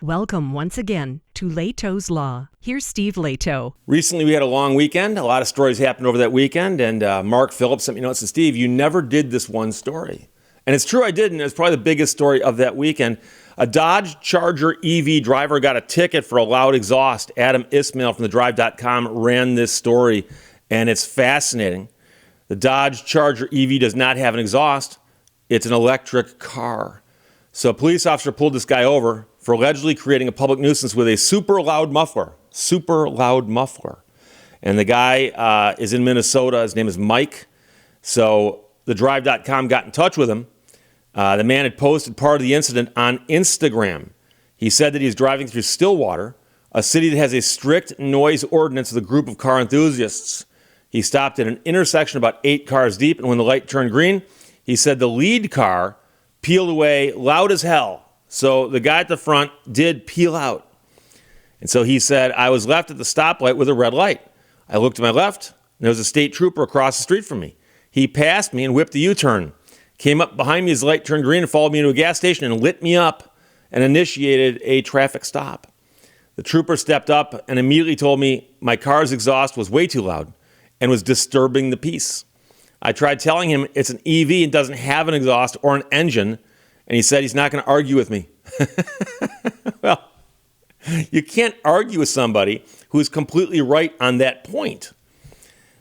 Welcome once again to Lehto's Law. Here's Steve Lehto. Recently, we had a long weekend. A lot of stories happened over that weekend. And Mark Phillips sent me notes and said, Steve, you never did this one story. And it's true, I didn't. It's probably the biggest story of that weekend. A Dodge Charger EV driver got a ticket for a loud exhaust. Adam Ismail from thedrive.com ran this story, and it's fascinating. The Dodge Charger EV does not have an exhaust. It's an electric car. So a police officer pulled this guy over for allegedly creating a public nuisance with a super loud muffler. And the guy is in Minnesota. His name is Mike. So the drive.com got in touch with him. The man had posted part of the incident on Instagram. He said that he's driving through Stillwater, a city that has a strict noise ordinance with a group of car enthusiasts. He stopped at an intersection about 8 cars deep, and when the light turned green, he said the lead car peeled away loud as hell. So the guy at the front did peel out. And so he said, I was left at the stoplight with a red light. I looked to my left, and there was a state trooper across the street from me. He passed me and whipped the U-turn. Came up behind me as the light turned green and followed me into a gas station and lit me up and initiated a traffic stop. The trooper stepped up and immediately told me my car's exhaust was way too loud and was disturbing the peace. I tried telling him it's an EV and doesn't have an exhaust or an engine, and he said he's not going to argue with me. Well, you can't argue with somebody who's completely right on that point.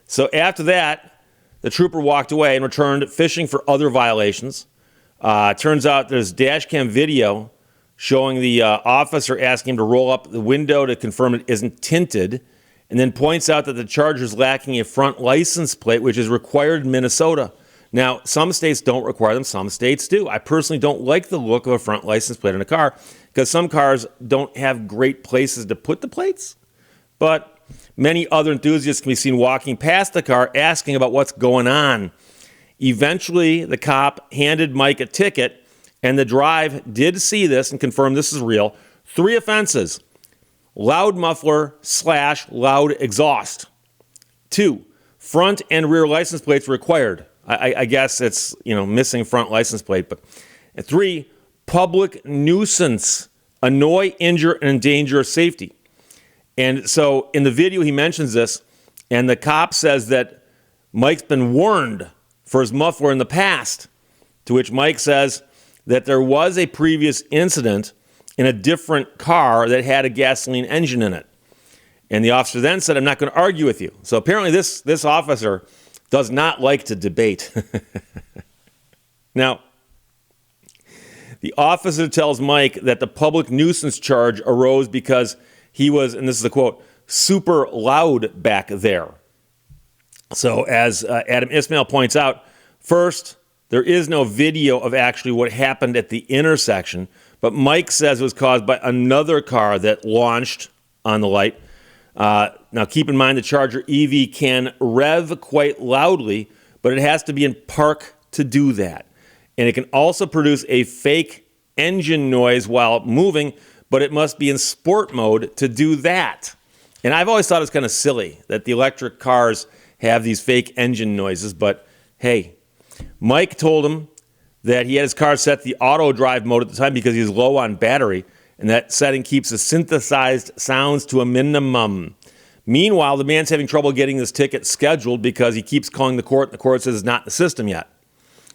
So after that, the trooper walked away and returned fishing for other violations. Turns out there's dash cam video showing the officer asking him to roll up the window to confirm it isn't tinted, and then points out that the Charger's lacking a front license plate, which is required in Minnesota. Now, some states don't require them, some states do. I personally don't like the look of a front license plate in a car because some cars don't have great places to put the plates. But many other enthusiasts can be seen walking past the car asking about what's going on. Eventually, the cop handed Mike a ticket, and the drive did see this and confirm this is real. 3 offenses: loud muffler / loud exhaust. 2, front and rear license plates required. I guess it's, missing front license plate. But 3, public nuisance, annoy, injure, and endanger safety. And so in the video, he mentions this, and the cop says that Mike's been warned for his muffler in the past, to which Mike says that there was a previous incident in a different car that had a gasoline engine in it. And the officer then said, I'm not going to argue with you. So apparently this officer does not like to debate. Now, the officer tells Mike that the public nuisance charge arose because he was, and this is a quote, super loud back there. So as Adam Ismail points out, first, there is no video of actually what happened at the intersection, but Mike says it was caused by another car that launched on the light. Now, keep in mind the Charger EV can rev quite loudly, but it has to be in park to do that. And it can also produce a fake engine noise while moving, but it must be in sport mode to do that. And I've always thought it's kind of silly that the electric cars have these fake engine noises, but hey, Mike told him that he had his car set to the auto drive mode at the time because he was low on battery, and that setting keeps the synthesized sounds to a minimum. Meanwhile, the man's having trouble getting this ticket scheduled because he keeps calling the court, and the court says it's not in the system yet,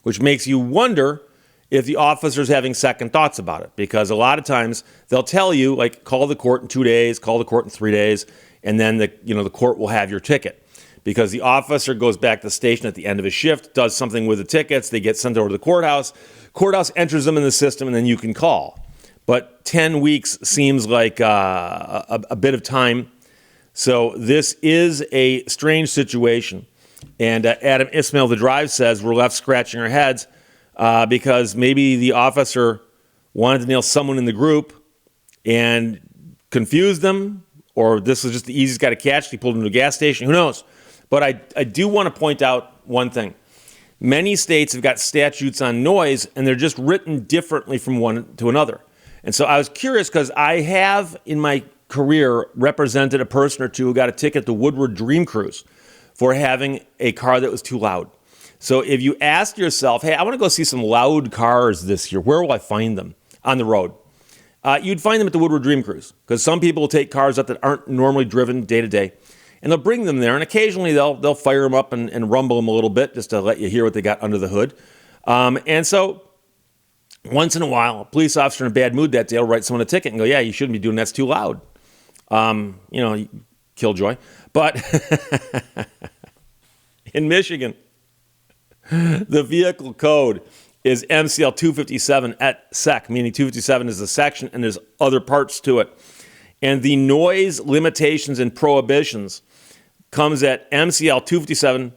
which makes you wonder if the officer's having second thoughts about it, because a lot of times they'll tell you, like, call the court in 2 days, call the court in 3 days, and then the court will have your ticket. Because the officer goes back to the station at the end of his shift, does something with the tickets, they get sent over to the courthouse enters them in the system, and then you can call. But 10 weeks seems like a bit of time. So this is a strange situation. And Adam Ismail, the drive, says we're left scratching our heads because maybe the officer wanted to nail someone in the group and confused them, or this was just the easiest guy to catch. He pulled him to a gas station. Who knows? But I do want to point out one thing. Many states have got statutes on noise, and they're just written differently from one to another. And so I was curious because I have, in my career, represented a person or two who got a ticket to Woodward Dream Cruise for having a car that was too loud. So if you ask yourself, hey, I want to go see some loud cars this year, where will I find them? On the road. you'd find them at the Woodward Dream Cruise, because some people will take cars up that aren't normally driven day to day, and they'll bring them there, and occasionally they'll fire them up and rumble them a little bit just to let you hear what they got under the hood. And so once in a while, a police officer in a bad mood that day will write someone a ticket and go, yeah, you shouldn't be doing that, it's too loud. Killjoy. But in Michigan, the vehicle code is MCL 257 at sec, meaning 257 is the section and there's other parts to it. And the noise limitations and prohibitions comes at MCL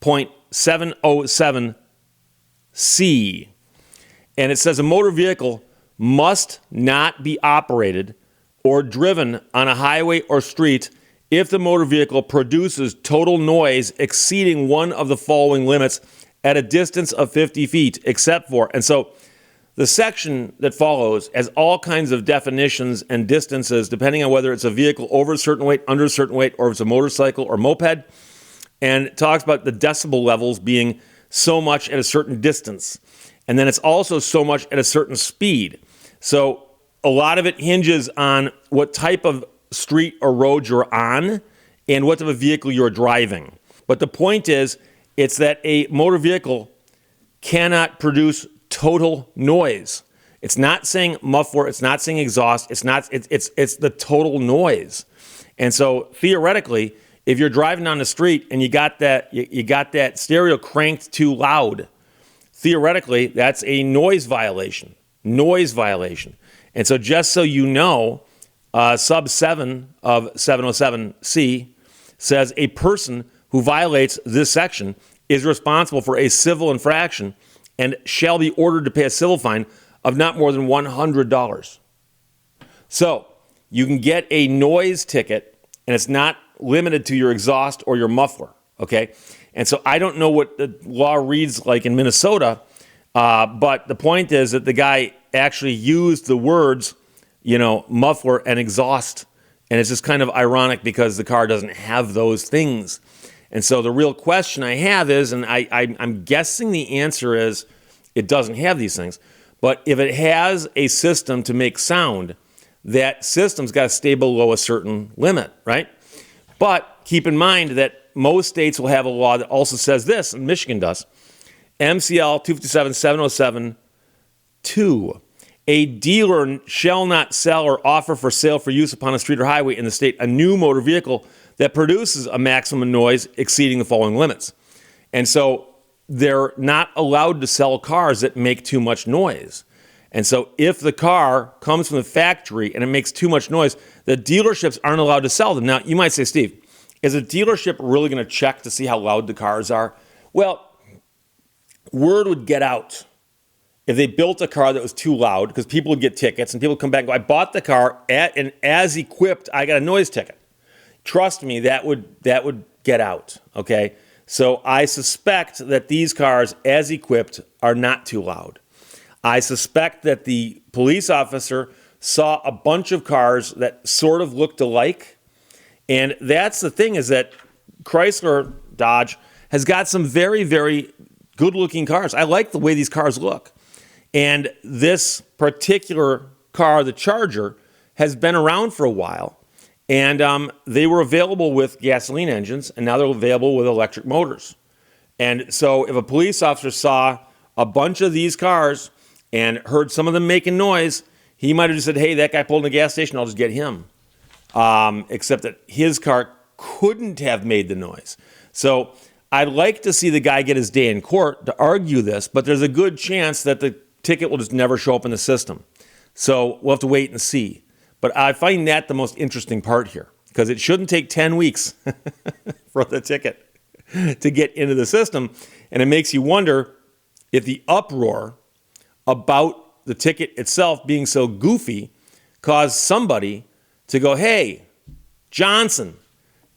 257.707C. And it says a motor vehicle must not be operated or driven on a highway or street if the motor vehicle produces total noise exceeding one of the following limits at a distance of 50 feet, except for, and so the section that follows has all kinds of definitions and distances depending on whether it's a vehicle over a certain weight, under a certain weight, or if it's a motorcycle or moped. And it talks about the decibel levels being so much at a certain distance. And then it's also so much at a certain speed. So a lot of it hinges on what type of street or road you're on and what type of vehicle you're driving. But the point is, it's that a motor vehicle cannot produce total noise. It's not saying muffler, it's not saying exhaust, it's the total noise. And so theoretically, if you're driving down the street and you got that stereo cranked too loud, theoretically, that's a noise violation. And so just so you know, sub 7 of 707C says a person who violates this section is responsible for a civil infraction and shall be ordered to pay a civil fine of not more than $100. So you can get a noise ticket, and it's not limited to your exhaust or your muffler, okay? And so I don't know what the law reads like in Minnesota, but the point is that the guy actually used the words, muffler and exhaust, and it's just kind of ironic because the car doesn't have those things. And so the real question I have is, and I'm guessing the answer is it doesn't have these things, but if it has a system to make sound, that system's got to stay below a certain limit, right? But keep in mind that most states will have a law that also says this, and Michigan does, MCL 257.707.2. A dealer shall not sell or offer for sale for use upon a street or highway in the state a new motor vehicle that produces a maximum noise exceeding the following limits. And so they're not allowed to sell cars that make too much noise. And so if the car comes from the factory and it makes too much noise, the dealerships aren't allowed to sell them. Now, you might say, Steve, is a dealership really going to check to see how loud the cars are? Well, word would get out if they built a car that was too loud, because people would get tickets and people would come back and go, I bought the car and as equipped, I got a noise ticket. Trust me, that would get out, okay? So I suspect that these cars, as equipped, are not too loud. I suspect that the police officer saw a bunch of cars that sort of looked alike. And that's the thing, is that Chrysler Dodge has got some very, very good-looking cars. I like the way these cars look. And this particular car, the Charger, has been around for a while. And they were available with gasoline engines, and now they're available with electric motors. And so if a police officer saw a bunch of these cars and heard some of them making noise, he might have just said, hey, that guy pulled in a gas station, I'll just get him. Except that his car couldn't have made the noise. So I'd like to see the guy get his day in court to argue this, but there's a good chance that the ticket will just never show up in the system. So we'll have to wait and see. But I find that the most interesting part here, because it shouldn't take 10 weeks for the ticket to get into the system. And it makes you wonder if the uproar about the ticket itself being so goofy caused somebody to go, hey, Johnson,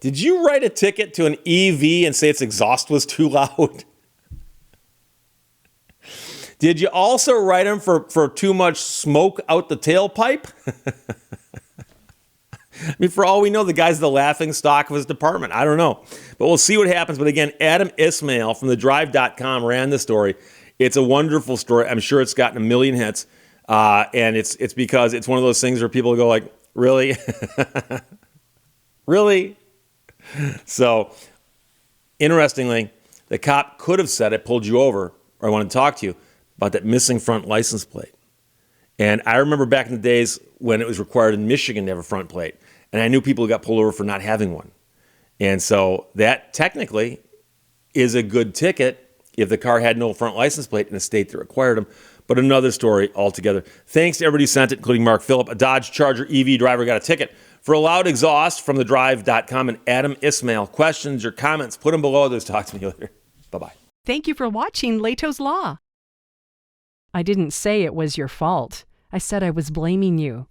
did you write a ticket to an EV and say its exhaust was too loud? Did you also write them for too much smoke out the tailpipe? I mean, for all we know, the guy's the laughing stock of his department. I don't know. But we'll see what happens. But again, Adam Ismail from thedrive.com ran the story. It's a wonderful story. I'm sure it's gotten a million hits. And it's because it's one of those things where people go like, really? Really? So, interestingly, the cop could have said, I pulled you over, or I want to talk to you about that missing front license plate. And I remember back in the days when it was required in Michigan to have a front plate. And I knew people who got pulled over for not having one. And so that technically is a good ticket if the car had no front license plate in a state that required them. But another story altogether. Thanks to everybody who sent it, including Mark Phillip. A Dodge Charger EV driver got a ticket for a loud exhaust from thedrive.com. And Adam Ismail. Questions or comments, put them below. Those talk to me later. Bye-bye. Thank you for watching Lehto's Law. I didn't say it was your fault. I said I was blaming you.